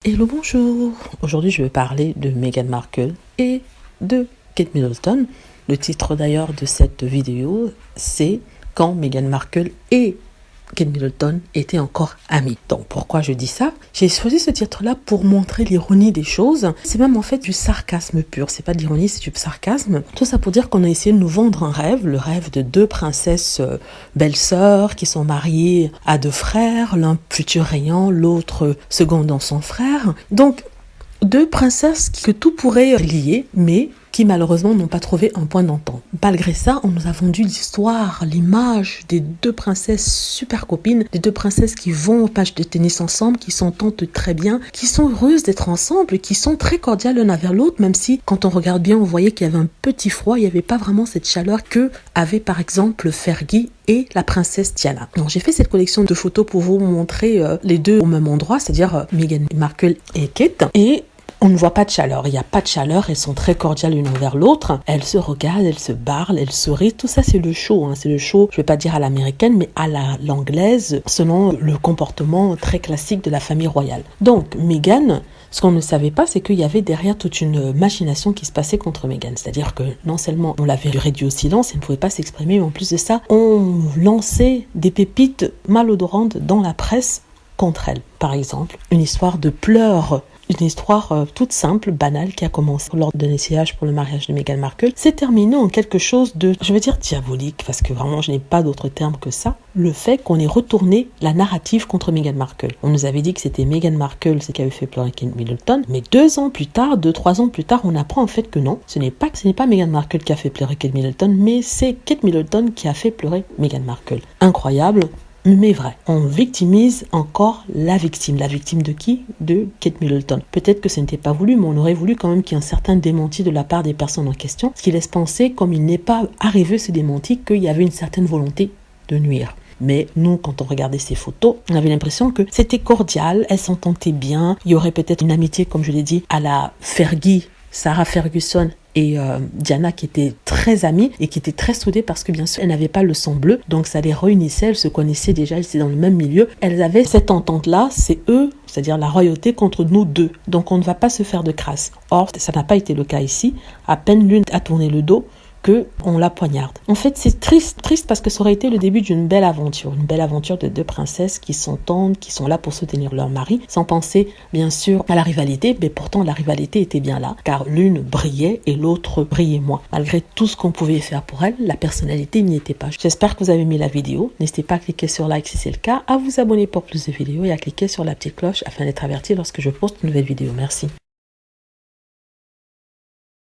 Hello, bonjour. Aujourd'hui, je vais parler de Meghan Markle et de Kate Middleton. Le titre d'ailleurs de cette vidéo, c'est quand Meghan Markle et Kate Middleton étaient encore amies. Donc pourquoi je dis ça? J'ai choisi ce titre-là pour montrer l'ironie des choses. C'est même en fait du sarcasme pur. C'est pas de l'ironie, c'est du sarcasme. Tout ça pour dire qu'on a essayé de nous vendre un rêve, le rêve de deux princesses belles-sœurs qui sont mariées à deux frères, l'un futur rayant, l'autre secondant son frère. Donc deux princesses que tout pourrait lier, mais qui malheureusement n'ont pas trouvé un point d'entente. Malgré ça, on nous a vendu l'histoire, l'image des deux princesses super copines, des deux princesses qui vont au match de tennis ensemble, qui s'entendent très bien, qui sont heureuses d'être ensemble, qui sont très cordiales l'un vers l'autre, même si quand on regarde bien, on voyait qu'il y avait un petit froid, il n'y avait pas vraiment cette chaleur que avait par exemple Fergie et la princesse Diana. Donc j'ai fait cette collection de photos pour vous montrer les deux au même endroit, c'est-à-dire Meghan Markle et Kate, et on ne voit pas de chaleur, il n'y a pas de chaleur, elles sont très cordiales l'une envers l'autre, elles se regardent, elles se parlent, elles se rient, tout ça c'est le show, c'est le show, je ne vais pas dire à l'américaine, mais à l'anglaise, selon le comportement très classique de la famille royale. Donc Meghan, ce qu'on ne savait pas, c'est qu'il y avait derrière toute une machination qui se passait contre Meghan, c'est-à-dire que non seulement on l'avait réduit au silence, elle ne pouvait pas s'exprimer, mais en plus de ça, on lançait des pépites malodorantes dans la presse contre elle. Par exemple, une histoire de pleurs, une histoire toute simple, banale, qui a commencé lors d'un essayage pour le mariage de Meghan Markle, s'est terminée en quelque chose de, je veux dire diabolique, parce que vraiment je n'ai pas d'autre terme que ça, le fait qu'on ait retourné la narrative contre Meghan Markle. On nous avait dit que c'était Meghan Markle qui avait fait pleurer Kate Middleton, mais 3 ans plus tard, on apprend en fait que non, ce n'est pas Meghan Markle qui a fait pleurer Kate Middleton, mais c'est Kate Middleton qui a fait pleurer Meghan Markle. Incroyable, mais vrai. On victimise encore la victime. La victime de qui? De Kate Middleton. Peut-être que ce n'était pas voulu, mais on aurait voulu quand même qu'il y ait un certain démenti de la part des personnes en question, ce qui laisse penser, comme il n'est pas arrivé ce démenti, qu'il y avait une certaine volonté de nuire. Mais nous, quand on regardait ces photos, on avait l'impression que c'était cordial, elles s'entendaient bien, il y aurait peut-être une amitié, comme je l'ai dit, à la Fergie, Sarah Ferguson et Diana, qui étaient très amies et qui étaient très soudées parce que bien sûr elles n'avaient pas le sang bleu, donc ça les réunissait, elles se connaissaient déjà, elles étaient dans le même milieu, elles avaient cette entente là, c'est eux, c'est-à-dire la royauté contre nous deux, donc on ne va pas se faire de crasse. Or ça n'a pas été le cas ici, à peine l'une a tourné le dos que on la poignarde. En fait, c'est triste parce que ça aurait été le début d'une belle aventure de deux princesses qui s'entendent, qui sont là pour soutenir leur mari, sans penser bien sûr à la rivalité, mais pourtant la rivalité était bien là, car l'une brillait et l'autre brillait moins. Malgré tout ce qu'on pouvait faire pour elle, la personnalité n'y était pas. J'espère que vous avez aimé la vidéo. N'hésitez pas à cliquer sur like si c'est le cas, à vous abonner pour plus de vidéos et à cliquer sur la petite cloche afin d'être averti lorsque je poste une nouvelle vidéo. Merci.